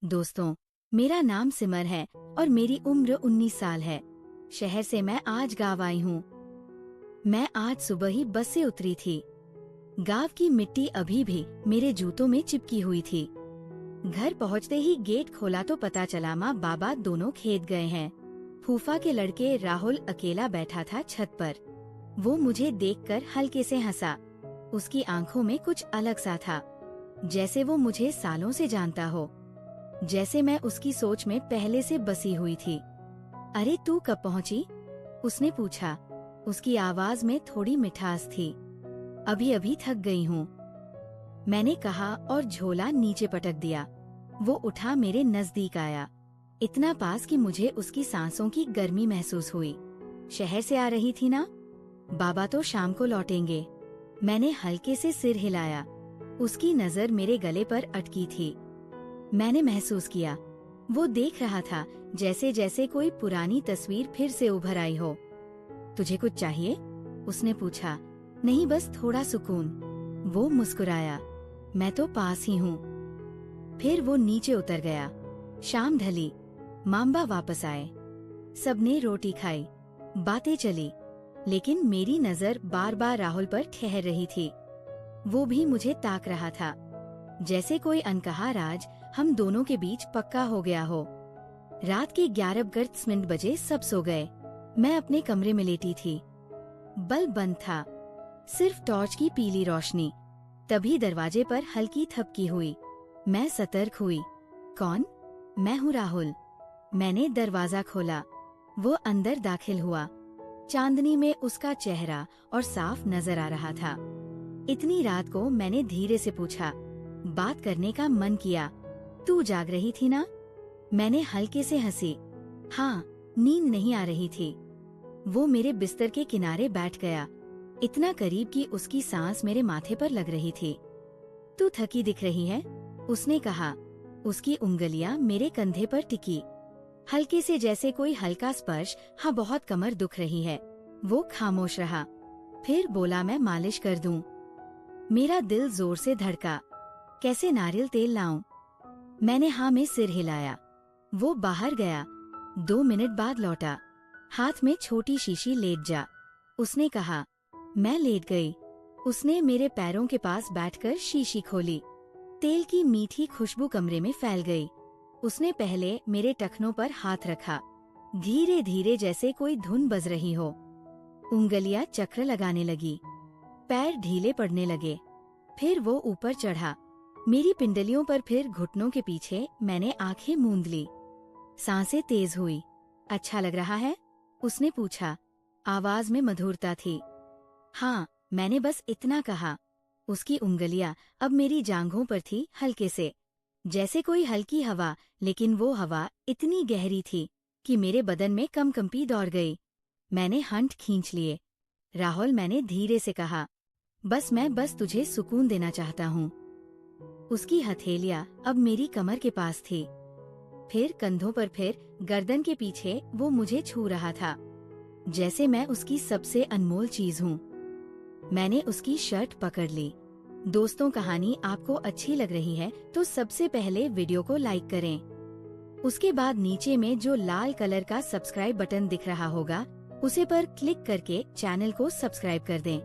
दोस्तों, मेरा नाम सिमर है और मेरी उम्र 19 साल है। शहर से मैं आज गाँव आई हूँ। मैं आज सुबह ही बस से उतरी थी। गाँव की मिट्टी अभी भी मेरे जूतों में चिपकी हुई थी। घर पहुँचते ही गेट खोला तो पता चला माँ बाबा दोनों खेत गए हैं। फूफा के लड़के राहुल अकेला बैठा था छत पर। वो मुझे देखकर हल्के से हंसा। उसकी आंखों में कुछ अलग सा था, जैसे वो मुझे सालों से जानता हो, जैसे मैं उसकी सोच में पहले से बसी हुई थी। अरे तू कब पहुंची? उसने पूछा। उसकी आवाज में थोड़ी मिठास थी। अभी अभी थक गई हूँ, मैंने कहा और झोला नीचे पटक दिया। वो उठा मेरे नजदीक आया, इतना पास कि मुझे उसकी सांसों की गर्मी महसूस हुई। शहर से आ रही थी ना? बाबा तो शाम को लौटेंगे। मैंने हल्के से सिर हिलाया। उसकी नजर मेरे गले पर अटकी थी। मैंने महसूस किया वो देख रहा था, जैसे जैसे कोई पुरानी तस्वीर फिर से उभर आई हो। तुझे कुछ चाहिए? उसने पूछा। नहीं, बस थोड़ा सुकून। वो मुस्कुराया। मैं तो पास ही हूँ। फिर वो नीचे उतर गया। शाम ढली, माम्बा वापस आए। सबने रोटी खाई, बातें चली, लेकिन मेरी नजर बार बार राहुल पर ठहर रही थी। वो भी मुझे ताक रहा था, जैसे कोई अनकहा राज हम दोनों के बीच पक्का हो गया हो। रात के 11:30 बजे सब सो गए। मैं अपने कमरे में लेटी थी। बल्ब बंद था, सिर्फ टॉर्च की पीली रोशनी। तभी दरवाजे पर हल्की थपकी हुई। मैं सतर्क हुई। कौन? मैं हूँ राहुल। मैंने दरवाजा खोला। वो अंदर दाखिल हुआ। चांदनी में उसका चेहरा और साफ नजर आ रहा था। इतनी रात को मैंने धीरे से पूछा। बात करने का मन किया। तू जाग रही थी ना? मैंने हल्के से हंसी। हाँ, नींद नहीं आ रही थी। वो मेरे बिस्तर के किनारे बैठ गया, इतना करीब कि उसकी सांस मेरे माथे पर लग रही थी। तू थकी दिख रही है, उसने कहा। उसकी उंगलियां मेरे कंधे पर टिकी, हल्के से, जैसे कोई हल्का स्पर्श। हाँ, बहुत कमर दुख रही है। वो खामोश रहा। फिर बोला, मैं मालिश कर दूं। मेरा दिल जोर से धड़का। कैसे नारियल तेल लाऊं? मैंने हाँ में सिर हिलाया। वो बाहर गया। 2 मिनट बाद लौटा। हाथ में छोटी शीशी। लेट जा, उसने कहा। मैं लेट गई। उसने मेरे पैरों के पास बैठकर शीशी खोली। तेल की मीठी खुशबू कमरे में फैल गई। उसने पहले मेरे टखनों पर हाथ रखा, धीरे धीरे, जैसे कोई धुन बज रही हो। उंगलियां चक्र लगाने लगी, पैर ढीले पड़ने लगे। फिर वो ऊपर चढ़ा, मेरी पिंडलियों पर, फिर घुटनों के पीछे। मैंने आंखें मूंद ली। सांसें तेज हुई। अच्छा लग रहा है? उसने पूछा। आवाज में मधुरता थी। हाँ, मैंने बस इतना कहा। उसकी उंगलियां अब मेरी जांघों पर थी, हल्के से, जैसे कोई हल्की हवा, लेकिन वो हवा इतनी गहरी थी कि मेरे बदन में कंपी दौड़ गई। मैंने हंठ खींच लिए। राहुल, मैंने धीरे से कहा, मैं बस तुझे सुकून देना चाहता हूँ। उसकी हथेलियां अब मेरी कमर के पास थी, फिर कंधों पर, फिर गर्दन के पीछे। वो मुझे छू रहा था, जैसे मैं उसकी सबसे अनमोल चीज हूँ। मैंने उसकी शर्ट पकड़ ली। दोस्तों, कहानी आपको अच्छी लग रही है तो सबसे पहले वीडियो को लाइक करें। उसके बाद नीचे में जो लाल कलर का सब्सक्राइब बटन दिख रहा होगा, उसे पर क्लिक करके चैनल को सब्सक्राइब कर दें।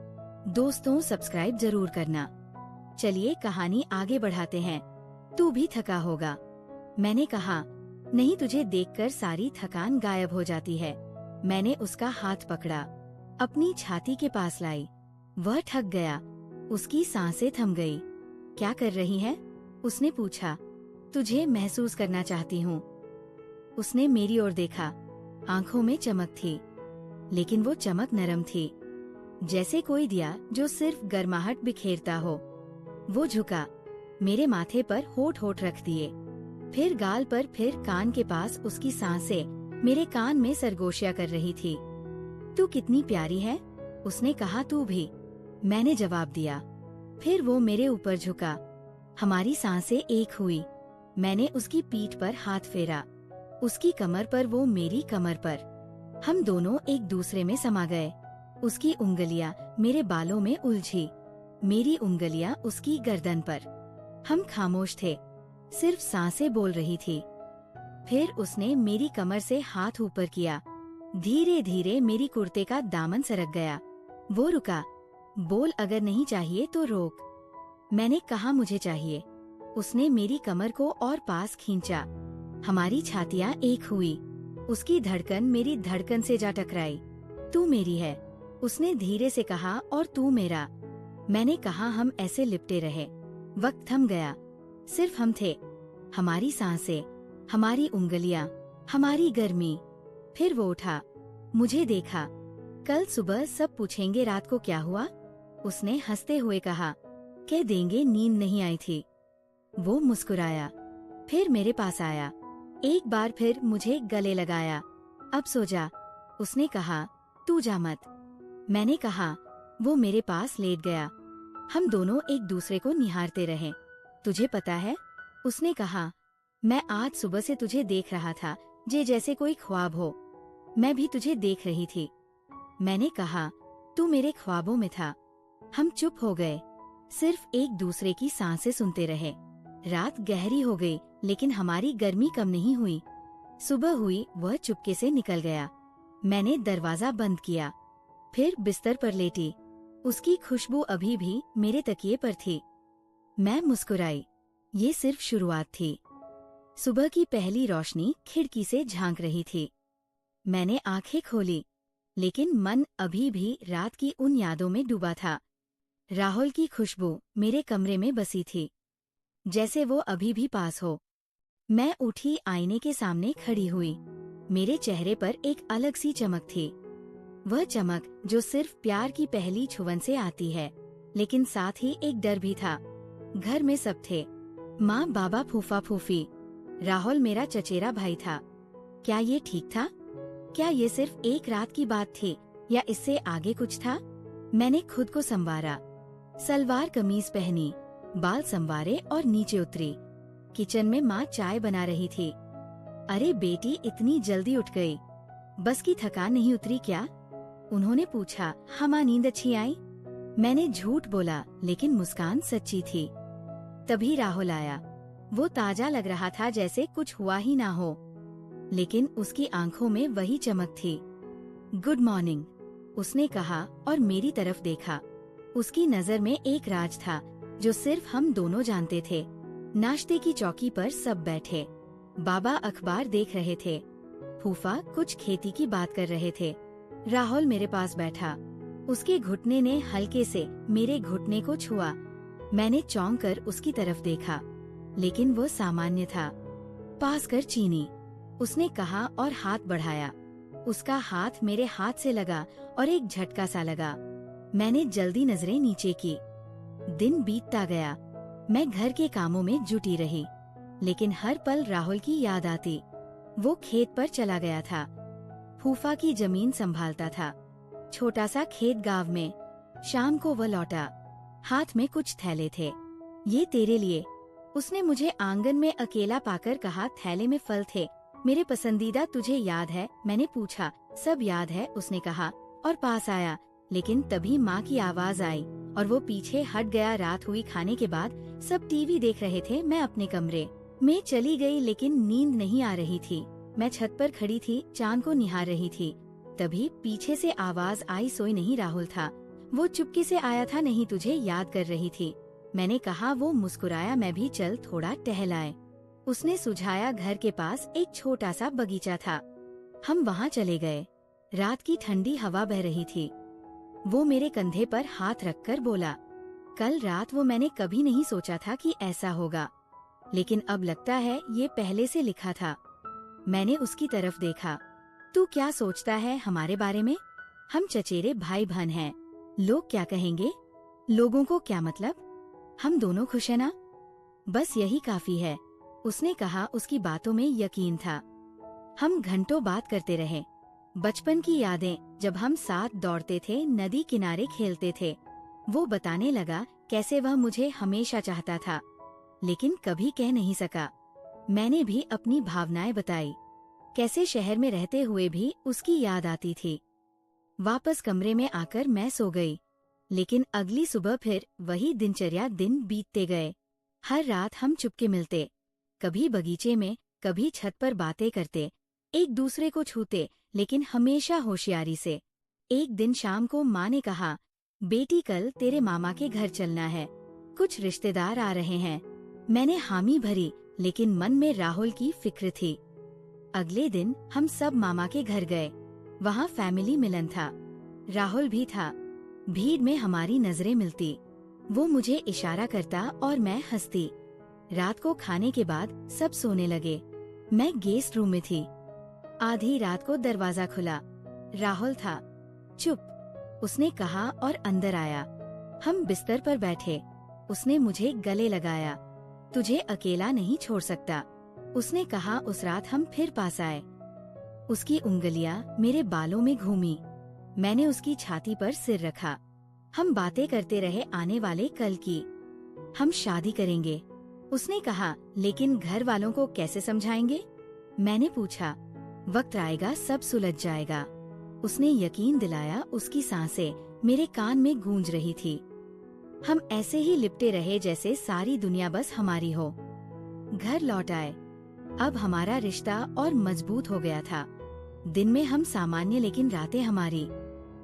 दोस्तों, सब्सक्राइब जरूर करना। चलिए कहानी आगे बढ़ाते हैं। तू भी थका होगा, मैंने कहा। नहीं, तुझे देखकर सारी थकान गायब हो जाती है। मैंने उसका हाथ पकड़ा, अपनी छाती के पास लाई। वह ठक गया, उसकी सांसें थम गई। क्या कर रही है? उसने पूछा। तुझे महसूस करना चाहती हूँ। उसने मेरी ओर देखा। आंखों में चमक थी, लेकिन वो चमक नरम थी, जैसे कोई दिया जो सिर्फ गर्माहट बिखेरता हो। वो झुका, मेरे माथे पर होठ होठ रख दिए, फिर गाल पर, फिर कान के पास। उसकी सांसें मेरे कान में सरगोशियां कर रही थी। तू कितनी प्यारी है, उसने कहा। तू भी, मैंने जवाब दिया। फिर वो मेरे ऊपर झुका, हमारी सांसें एक हुई। मैंने उसकी पीठ पर हाथ फेरा, उसकी कमर पर, वो मेरी कमर पर। हम दोनों एक दूसरे में समा गए। उसकी उंगलियां मेरे बालों में उलझी, मेरी उंगलियां उसकी गर्दन पर। हम खामोश थे, सिर्फ सांसें बोल रही थी। फिर उसने मेरी कमर से हाथ ऊपर किया। धीरे धीरे मेरी कुर्ते का दामन सरक गया। वो रुका। बोल, अगर नहीं चाहिए तो रोक। मैंने कहा मुझे चाहिए। उसने मेरी कमर को और पास खींचा। हमारी छातियां एक हुई। उसकी धड़कन मेरी धड़कन से जा टकराई। तू मेरी है, उसने धीरे से कहा, और तू मेरा। मैंने कहा। हम ऐसे लिपटे रहे। वक्त थम गया। सिर्फ हम थे, हमारी सांसें, हमारी उंगलियां, हमारी गर्मी। फिर वो उठा, मुझे देखा। कल सुबह सब पूछेंगे रात को क्या हुआ, उसने हंसते हुए कहा। कह देंगे नींद नहीं आई थी। वो मुस्कुराया, फिर मेरे पास आया। एक बार फिर मुझे गले लगाया। अब सो जा, उसने कहा। तू जा मत, मैंने कहा। वो मेरे पास लेट गया। हम दोनों एक दूसरे को निहारते रहे। तुझे पता है, उसने कहा, मैं आज सुबह से तुझे देख रहा था, जैसे कोई ख्वाब हो। मैं भी तुझे देख रही थी। मैंने कहा, तू मेरे ख्वाबों में था। हम चुप हो गए, सिर्फ एक दूसरे की सांसें सुनते रहे। रात गहरी हो गई, लेकिन हमारी गर्मी कम नहीं हुई। सुबह हुई, वह चुपके से निकल गया। मैंने दरवाजा बंद किया, फिर बिस्तर पर लेटी। उसकी खुशबू अभी भी मेरे तकिए पर थी। मैं मुस्कुराई। ये सिर्फ शुरुआत थी। सुबह की पहली रोशनी खिड़की से झांक रही थी। मैंने आंखें खोली, लेकिन मन अभी भी रात की उन यादों में डूबा था। राहुल की खुशबू मेरे कमरे में बसी थी, जैसे वो अभी भी पास हो। मैं उठी, आईने के सामने खड़ी हुई। मेरे चेहरे पर एक अलग सी चमक थी। वह चमक जो सिर्फ प्यार की पहली छुवन से आती है, लेकिन साथ ही एक डर भी था। घर में सब थे, माँ, बाबा, फूफा, फूफी। राहुल मेरा चचेरा भाई था। क्या ये ठीक था? क्या ये सिर्फ एक रात की बात थी, या इससे आगे कुछ था? मैंने खुद को संवारा। सलवार कमीज पहनी, बाल संवारे और नीचे उतरी। किचन में माँ चाय बना रही थी। अरे बेटी, इतनी जल्दी उठ गई, बस की थकान नहीं उतरी क्या? उन्होंने पूछा। हाँ माँ, नींद अच्छी आई। मैंने झूठ बोला, लेकिन मुस्कान सच्ची थी। तभी राहुल आया। वो ताजा लग रहा था, जैसे कुछ हुआ ही ना हो, लेकिन उसकी आंखों में वही चमक थी। गुड मॉर्निंग, उसने कहा और मेरी तरफ देखा। उसकी नजर में एक राज था जो सिर्फ हम दोनों जानते थे। नाश्ते की चौकी पर सब बैठे। बाबा अखबार देख रहे थे, फूफा कुछ खेती की बात कर रहे थे। राहुल मेरे पास बैठा। उसके घुटने ने हल्के से मेरे घुटने को छुआ। मैंने चौंक कर उसकी तरफ देखा, लेकिन वो सामान्य था। पास कर चीनी, उसने कहा और हाथ बढ़ाया। उसका हाथ मेरे हाथ से लगा और एक झटका सा लगा। मैंने जल्दी नजरें नीचे की। दिन बीतता गया। मैं घर के कामों में जुटी रही, लेकिन हर पल राहुल की याद आती। वो खेत पर चला गया था, फूफा की जमीन संभालता था। छोटा सा खेत गांव में। शाम को वह लौटा, हाथ में कुछ थैले थे। ये तेरे लिए, उसने मुझे आंगन में अकेला पाकर कहा। थैले में फल थे, मेरे पसंदीदा। तुझे याद है? मैंने पूछा। सब याद है, उसने कहा और पास आया। लेकिन तभी माँ की आवाज आई और वो पीछे हट गया। रात हुई, खाने के बाद सब टीवी देख रहे थे। मैं अपने कमरे में चली गई, लेकिन नींद नहीं आ रही थी। मैं छत पर खड़ी थी, चांद को निहार रही थी। तभी पीछे से आवाज आई। सोई नहीं, राहुल था। वो चुपके से आया था। नहीं, तुझे याद कर रही थी, मैंने कहा। वो मुस्कुराया। मैं भी चल थोड़ा टहलाए, उसने सुझाया। घर के पास एक छोटा सा बगीचा था, हम वहाँ चले गए। रात की ठंडी हवा बह रही थी। वो मेरे कंधे पर हाथ रखकर बोला, कल रात वो मैंने कभी नहीं सोचा था कि ऐसा होगा, लेकिन अब लगता है ये पहले से लिखा था। मैंने उसकी तरफ देखा। तू क्या सोचता है हमारे बारे में? हम चचेरे भाई बहन हैं। लोग क्या कहेंगे? लोगों को क्या मतलब? हम दोनों खुश हैं ना? बस यही काफी है, उसने कहा। उसकी बातों में यकीन था। हम घंटों बात करते रहे। बचपन की यादें, जब हम साथ दौड़ते थे, नदी किनारे खेलते थे। वो बताने लगा कैसे वह मुझे हमेशा चाहता था, लेकिन कभी कह नहीं सका। मैंने भी अपनी भावनाएं बताई, कैसे शहर में रहते हुए भी उसकी याद आती थी। वापस कमरे में आकर मैं सो गई, लेकिन अगली सुबह फिर वही दिनचर्या। दिन बीतते गए। हर रात हम चुपके मिलते, कभी बगीचे में, कभी छत पर बातें करते, एक दूसरे को छूते, लेकिन हमेशा होशियारी से। एक दिन शाम को माँ ने कहा, बेटी कल तेरे मामा के घर चलना है, कुछ रिश्तेदार आ रहे हैं। मैंने हामी भरी, लेकिन मन में राहुल की फिक्र थी। अगले दिन हम सब मामा के घर गए। वहाँ फैमिली मिलन था, राहुल भी था। भीड़ में हमारी नजरें मिलती, वो मुझे इशारा करता और मैं हंसती। रात को खाने के बाद सब सोने लगे। मैं गेस्ट रूम में थी। आधी रात को दरवाजा खुला, राहुल था। चुप, उसने कहा और अंदर आया। हम बिस्तर पर बैठे, उसने मुझे गले लगाया। तुझे अकेला नहीं छोड़ सकता, उसने कहा। उस रात हम फिर पास आए। उसकी उंगलियां मेरे बालों में घूमी, मैंने उसकी छाती पर सिर रखा। हम बातें करते रहे आने वाले कल की। हम शादी करेंगे, उसने कहा। लेकिन घर वालों को कैसे समझाएंगे? मैंने पूछा। वक्त आएगा, सब सुलझ जाएगा, उसने यकीन दिलाया। उसकी सांसें मेरे कान में गूंज रही थी। हम ऐसे ही लिपटे रहे जैसे सारी दुनिया बस हमारी हो। घर लौट आए। अब हमारा रिश्ता और मजबूत हो गया था। दिन में हम सामान्य, लेकिन रातें हमारी।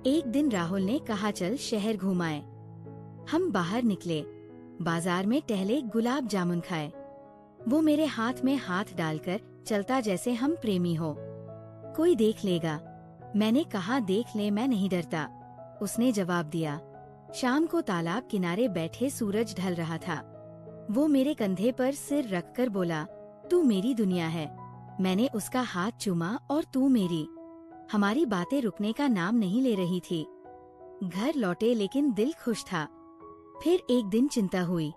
एक दिन राहुल ने कहा, चल शहर घुमाए। हम बाहर निकले, बाजार में टहले, गुलाब जामुन खाए। वो मेरे हाथ में हाथ डालकर चलता जैसे हम प्रेमी हो। कोई देख लेगा, मैंने कहा। देख ले, मैं नहीं डरता, उसने जवाब दिया। शाम को तालाब किनारे बैठे सूरज ढल रहा था। वो मेरे कंधे पर सिर रखकर बोला, तू मेरी दुनिया है। मैंने उसका हाथ चूमा और तू मेरी। हमारी बातें रुकने का नाम नहीं ले रही थी। घर लौटे, लेकिन दिल खुश था। फिर एक दिन चिंता हुई।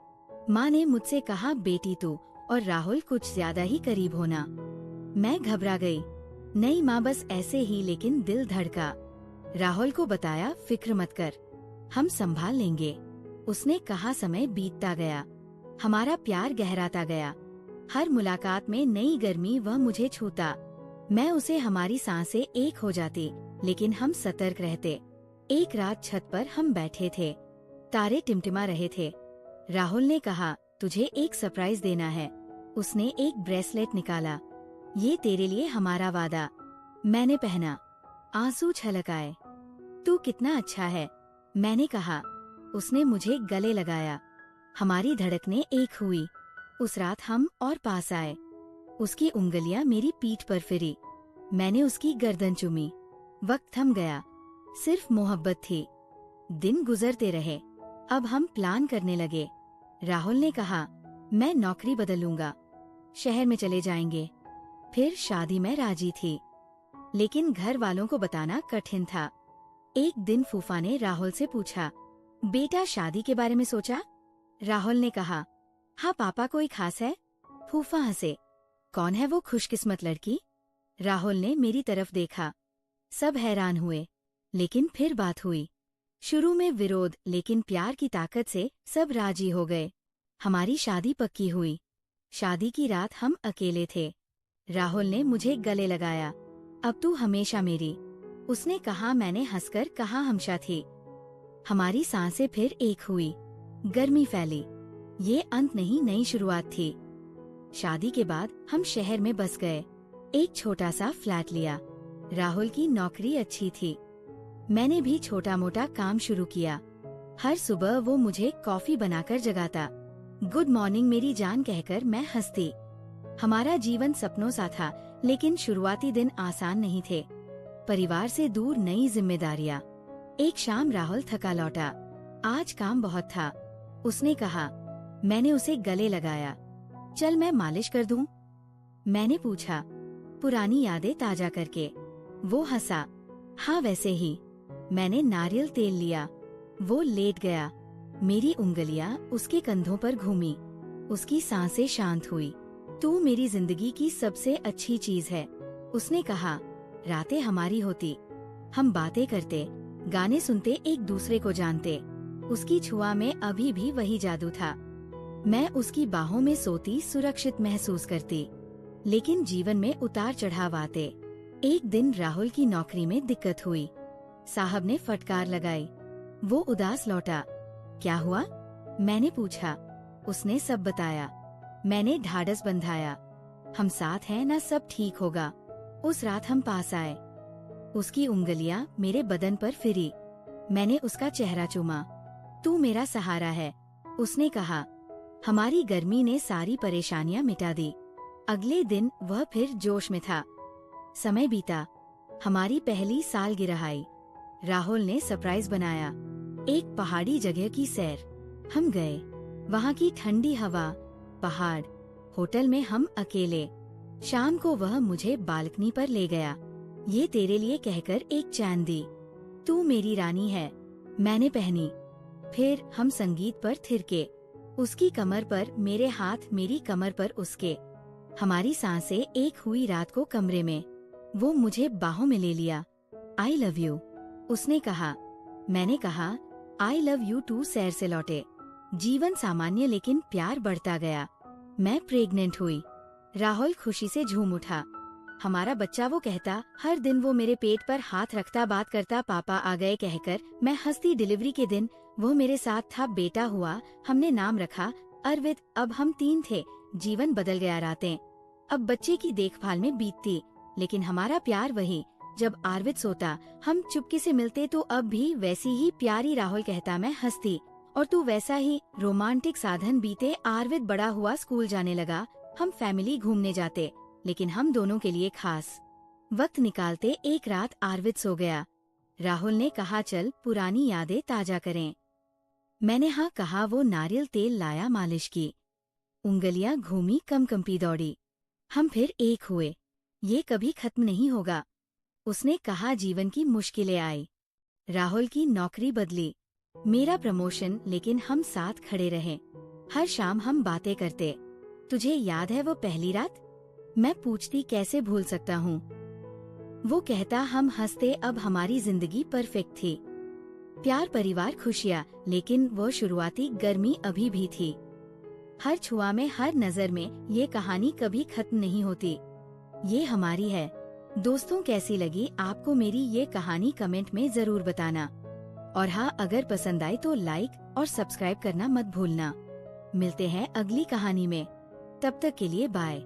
माँ ने मुझसे कहा, बेटी तू और राहुल कुछ ज्यादा ही करीब होना। मैं घबरा गई। नहीं माँ, बस ऐसे ही, लेकिन दिल धड़का। राहुल को बताया, फिक्र मत कर, हम संभाल लेंगे, उसने कहा। समय बीतता गया, हमारा प्यार गहराता गया। हर मुलाकात में नई गर्मी, वह मुझे छूता, मैं उसे। हमारी सांसें एक हो जाती, लेकिन हम सतर्क रहते। एक रात छत पर हम बैठे थे, तारे टिमटिमा रहे थे। राहुल ने कहा, तुझे एक सरप्राइज देना है। उसने एक ब्रेसलेट निकाला। ये तेरे लिए, हमारा वादा। मैंने पहना, आंसू छलक आए। तू कितना अच्छा है, मैंने कहा। उसने मुझे गले लगाया, हमारी धड़कनें एक हुई। उस रात हम और पास आए। उसकी उंगलियां मेरी पीठ पर फिरी, मैंने उसकी गर्दन चूमी। वक्त थम गया, सिर्फ मोहब्बत थी। दिन गुजरते रहे, अब हम प्लान करने लगे। राहुल ने कहा, मैं नौकरी बदलूंगा, शहर में चले जाएंगे। फिर शादी में राजी थी, लेकिन घर वालों को बताना कठिन था। एक दिन फूफा ने राहुल से पूछा, बेटा शादी के बारे में सोचा? राहुल ने कहा, हाँ पापा, कोई खास है? फूफा हंसे, कौन है वो खुशकिस्मत लड़की? राहुल ने मेरी तरफ देखा। सब हैरान हुए, लेकिन फिर बात हुई। शुरू में विरोध, लेकिन प्यार की ताकत से सब राजी हो गए। हमारी शादी पक्की हुई। शादी की रात हम अकेले थे। राहुल ने मुझे गले लगाया। अब तू हमेशा मेरी, उसने कहा। मैंने हंसकर कहा, हमेशा थी। हमारी सांसें फिर एक हुई, गर्मी फैली। ये अंत नहीं, नई शुरुआत थी। शादी के बाद हम शहर में बस गए, एक छोटा सा फ्लैट लिया। राहुल की नौकरी अच्छी थी, मैंने भी छोटा मोटा काम शुरू किया। हर सुबह वो मुझे कॉफी बनाकर जगाता, गुड मॉर्निंग मेरी जान कहकर मैं हंसती। हमारा जीवन सपनों सा था, लेकिन शुरुआती दिन आसान नहीं थे। परिवार से दूर, नई जिम्मेदारियां। एक शाम राहुल थका लौटा। आज काम बहुत था, उसने कहा। मैंने उसे गले लगाया। चल मैं मालिश कर दूं? मैंने पूछा, पुरानी यादें ताजा करके। वो हंसा, हाँ वैसे ही। मैंने नारियल तेल लिया। वो लेट गया, मेरी उंगलियां उसके कंधों पर घूमी। उसकी सांसें शांत हुई। तू मेरी जिंदगी की सबसे अच्छी चीज है, उसने कहा। रातें हमारी होती, हम बातें करते, गाने सुनते, एक दूसरे को जानते। उसकी छुआ में अभी भी वही जादू था। मैं उसकी बाहों में सोती, सुरक्षित महसूस करती। लेकिन जीवन में उतार चढ़ाव आते। एक दिन राहुल की नौकरी में दिक्कत हुई। साहब ने फटकार लगाई। वो उदास लौटा। क्या हुआ? मैंने पूछा। उसने सब बताया। मैंने ढाढ़स बंधाया। हम साथ हैं ना, सब ठीक होगा। उस रात हम पास आए। उसकी उंगलियां मेरे बदन पर फिरी। मैंने उसका चेहरा चूमा। तू मेरा सहारा है, उसने कहा। हमारी गर्मी ने सारी परेशानियां मिटा दी। अगले दिन वह फिर जोश में था। समय बीता। हमारी पहली सालगिरह आई। राहुल ने सरप्राइज बनाया, एक पहाड़ी जगह की सैर। हम गए। वहाँ की ठंडी हवा, पहाड़, होटल में हम अकेले। शाम को वह मुझे बालकनी पर ले गया। ये तेरे लिए कहकर एक चैन दी। तू मेरी रानी है, मैंने पहनी। फिर हम संगीत पर थिरके। उसकी कमर पर मेरे हाथ, मेरी कमर पर उसके। हमारी सांसें एक हुई रात को कमरे में। वो मुझे बाहों में ले लिया। आई लव यू, उसने कहा। मैंने कहा, आई लव यू टू। सैर से लौटे। जीवन सामान्य, लेकिन प्यार बढ़ता गया। मैं प्रेग्नेंट हुई। राहुल खुशी से झूम उठा। हमारा बच्चा, वो कहता। हर दिन वो मेरे पेट पर हाथ रखता, बात करता, पापा आ गए कहकर। मैं हंसती। डिलीवरी के दिन वो मेरे साथ था। बेटा हुआ, हमने नाम रखा अरविंद। अब हम 3 थे। जीवन बदल गया। रातें अब बच्चे की देखभाल में बीतती, लेकिन हमारा प्यार वही। जब आरविद सोता, हम चुपके से मिलते, तो अब भी वैसी ही प्यारी। राहुल कहता, मैं हंसती। और तू वैसा ही। रोमांटिक साधन बीते। आरविद बड़ा हुआ, स्कूल जाने लगा। हम फैमिली घूमने जाते, लेकिन हम दोनों के लिए खास वक्त निकालते। एक रात आरविद सो गया। राहुल ने कहा, चल पुरानी यादें ताजा करें। मैंने हाँ कहा। वो नारियल तेल लाया, मालिश की। उंगलियां घूमी, कंपी दौड़ी। हम फिर एक हुए। ये कभी खत्म नहीं होगा, उसने कहा। जीवन की मुश्किलें आई। राहुल की नौकरी बदली, मेरा प्रमोशन, लेकिन हम साथ खड़े रहे। हर शाम हम बातें करते। तुझे याद है वो पहली रात? मैं पूछती, कैसे भूल सकता हूँ। वो कहता, हम हंसते। अब हमारी जिंदगी परफेक्ट थी। प्यार, परिवार, खुशियाँ, लेकिन वो शुरुआती गर्मी अभी भी थी। हर छुआ में, हर नजर में। ये कहानी कभी खत्म नहीं होती। ये हमारी है। दोस्तों, कैसी लगी आपको मेरी ये कहानी? कमेंट में जरूर बताना। और हाँ, अगर पसंद आए तो लाइक और सब्सक्राइब करना मत भूलना। मिलते हैं अगली कहानी में। तब तक के लिए बाय।